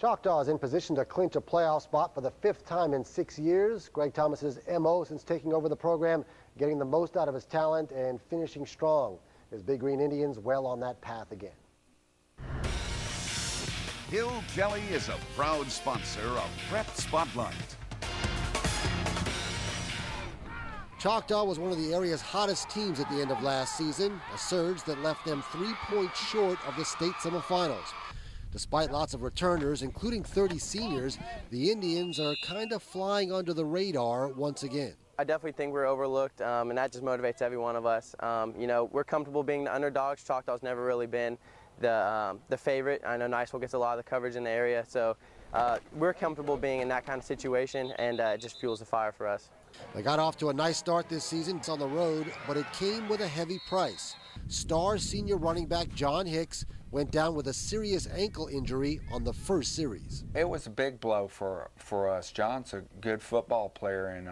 Choctaw is in position to clinch a playoff spot for the 5th time in 6 years. Greg Thomas's MO since taking over the program, getting the most out of his talent and finishing strong. His Big Green Indians well on that path again. Hill Jelly is a proud sponsor of Prep Spotlight. Choctaw was one of the area's hottest teams at the end of last season, a surge that left them 3 points short of the state semifinals. Despite lots of returners, including 30 seniors, the Indians are kind of flying under the radar once again. I definitely think we're overlooked, and that just motivates every one of us. You know, we're comfortable being the underdogs. Choctaw's never really been the favorite. I know Niceville gets a lot of the coverage in the area, so we're comfortable being in that kind of situation, and it just fuels the fire for us. They got off to a nice start this season. It's on the road, but it came with a heavy price. Star senior running back John Hicks went down with a serious ankle injury on the first series. It was a big blow for us. John's a good football player, and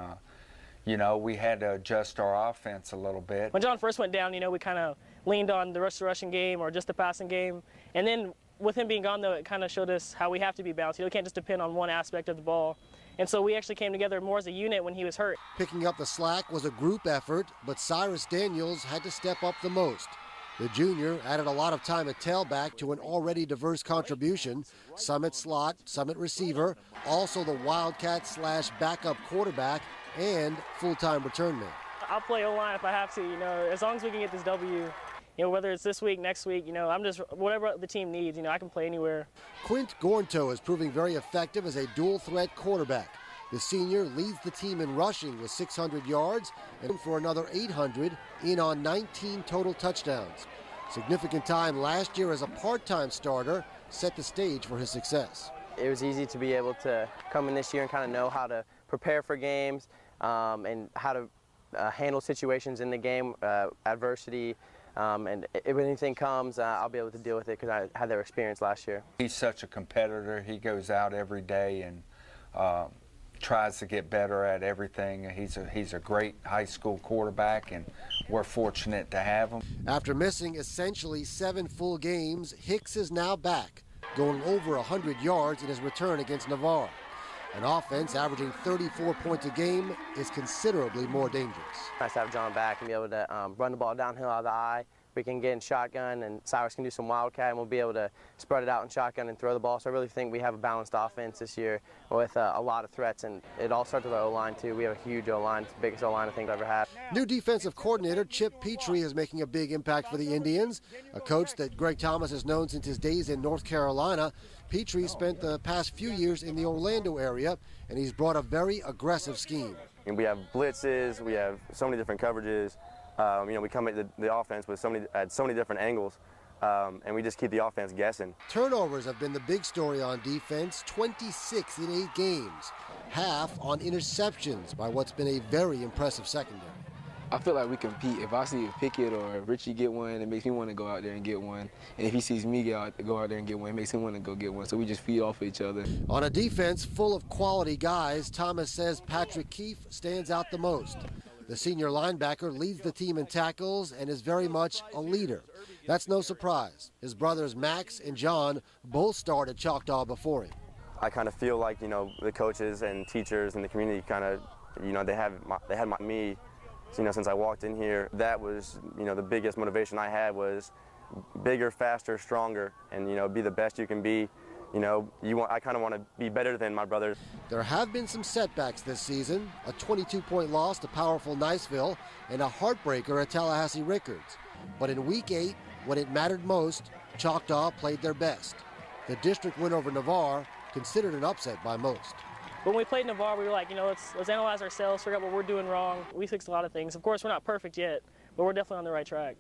you know, we had to adjust our offense a little bit. When John first went down, you know, we kind of leaned on the rushing game or just the passing game. And then with him being gone, though, it kind of showed us how we have to be balanced. You know, we can't just depend on one aspect of the ball. And so we actually came together more as a unit when he was hurt. Picking up the slack was a group effort, but Cyrus Daniels had to step up the most. The junior added a lot of time at tailback to an already diverse contribution. Some at slot, some at receiver, also the Wildcat / backup quarterback, and full-time return man. I'll play O-line if I have to, you know, as long as we can get this W. You know, whether it's this week, next week, you know, I'm just, whatever the team needs, you know, I can play anywhere. Quint Gornto is proving very effective as a dual-threat quarterback. The senior leads the team in rushing with 600 yards and for another 800 in on 19 total touchdowns. Significant time last year as a part-time starter set the stage for his success. It was easy to be able to come in this year and kind of know how to prepare for games and how to handle situations in the game, adversity. And if anything comes, I'll be able to deal with it because I had their experience last year. He's such a competitor. He goes out every day and tries to get better at everything. He's a great high school quarterback, and we're fortunate to have him. After missing essentially 7 full games, Hicks is now back, going over 100 yards in his return against Navarre. An offense averaging 34 points a game is considerably more dangerous. Nice to have John back and be able to run the ball downhill out of the eye. We can get in shotgun, and Cyrus can do some wildcat, and we'll be able to spread it out in shotgun and throw the ball. So I really think we have a balanced offense this year with a lot of threats, and it all starts with our O-line, too. We have a huge O-line. It's the biggest O-line I think I've ever had. New defensive coordinator Chip Petrie is making a big impact for the Indians, a coach that Greg Thomas has known since his days in North Carolina. Petrie spent the past few years in the Orlando area, and he's brought a very aggressive scheme. And we have blitzes, we have so many different coverages. You know, we come at the offense with so many different angles, and we just keep the offense guessing. Turnovers have been the big story on defense, 26 in 8 games, half on interceptions by what's been a very impressive secondary. I feel like we compete. If I see Pickett or Richie get one, it makes me want to go out there and get one. And if he sees me go out there and get one, it makes him want to go get one. So we just feed off each other. On a defense full of quality guys, Thomas says Patrick Keefe stands out the most. The senior linebacker leads the team in tackles and is very much a leader. That's no surprise. His brothers Max and John both started Choctaw before him. I kind of feel like, you know, the coaches and teachers in the community kind of, you know, they had me, you know, since I walked in here. That was, you know, the biggest motivation I had was bigger, faster, stronger, and, you know, be the best you can be. You know, I kind of want to be better than my brothers. There have been some setbacks this season, a 22-point loss to powerful Niceville and a heartbreaker at Tallahassee Rickards. But in Week 8, when it mattered most, Choctaw played their best. The district win over Navarre, considered an upset by most. When we played Navarre, we were like, you know, let's analyze ourselves, figure out what we're doing wrong. We fixed a lot of things. Of course, we're not perfect yet, but we're definitely on the right track.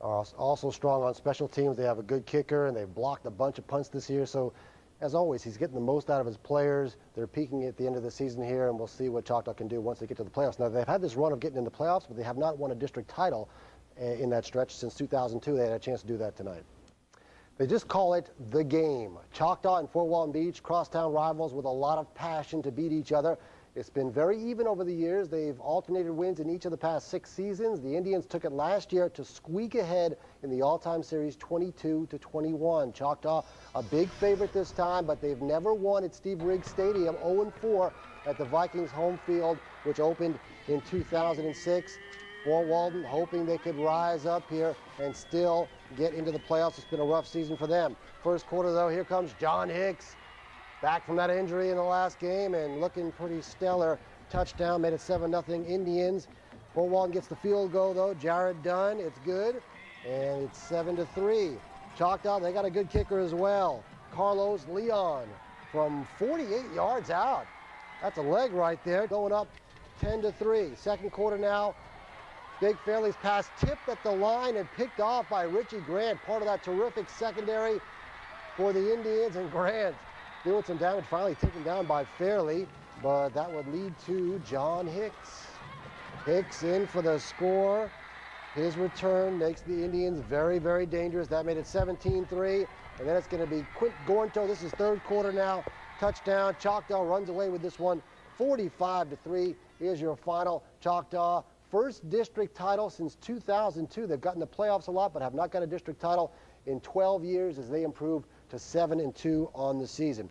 Also strong on special teams. They have a good kicker, and they've blocked a bunch of punts this year. So, as always, he's getting the most out of his players. They're peaking at the end of the season here, and we'll see what Choctaw can do once they get to the playoffs. Now, they've had this run of getting in the playoffs, but they have not won a district title in that stretch since 2002. They had a chance to do that tonight. They just call it the game. Choctaw and Fort Walton Beach, crosstown rivals with a lot of passion to beat each other. It's been very even over the years. They've alternated wins in each of the past 6 seasons. The Indians took it last year to squeak ahead in the all-time series 22-21. Choctaw, a big favorite this time, but they've never won at Steve Riggs Stadium, 0-4 at the Vikings home field, which opened in 2006. Fort Walton hoping they could rise up here and still get into the playoffs. It's been a rough season for them. First quarter, though, here comes John Hicks. Back from that injury in the last game and looking pretty stellar. Touchdown, made it 7-0 Indians. Fort Walton gets the field goal, though. Jared Dunn, it's good. And it's 7-3. Choctaw, they got a good kicker as well. Carlos Leon from 48 yards out. That's a leg right there. Going up 10-3. Second quarter now. Big Fairley's pass tipped at the line and picked off by Richie Grant. Part of that terrific secondary for the Indians. And Grant doing some damage, finally taken down by Fairley. But that would lead to John Hicks. Hicks in for the score. His return makes the Indians very, very dangerous. That made it 17-3. And then it's going to be Quint Gornto. This is third quarter now. Touchdown. Choctaw runs away with this one 45-3. Here's your final. Choctaw, first district title since 2002. They've gotten the playoffs a lot, but have not got a district title in 12 years as they improve to 7-2 on the season.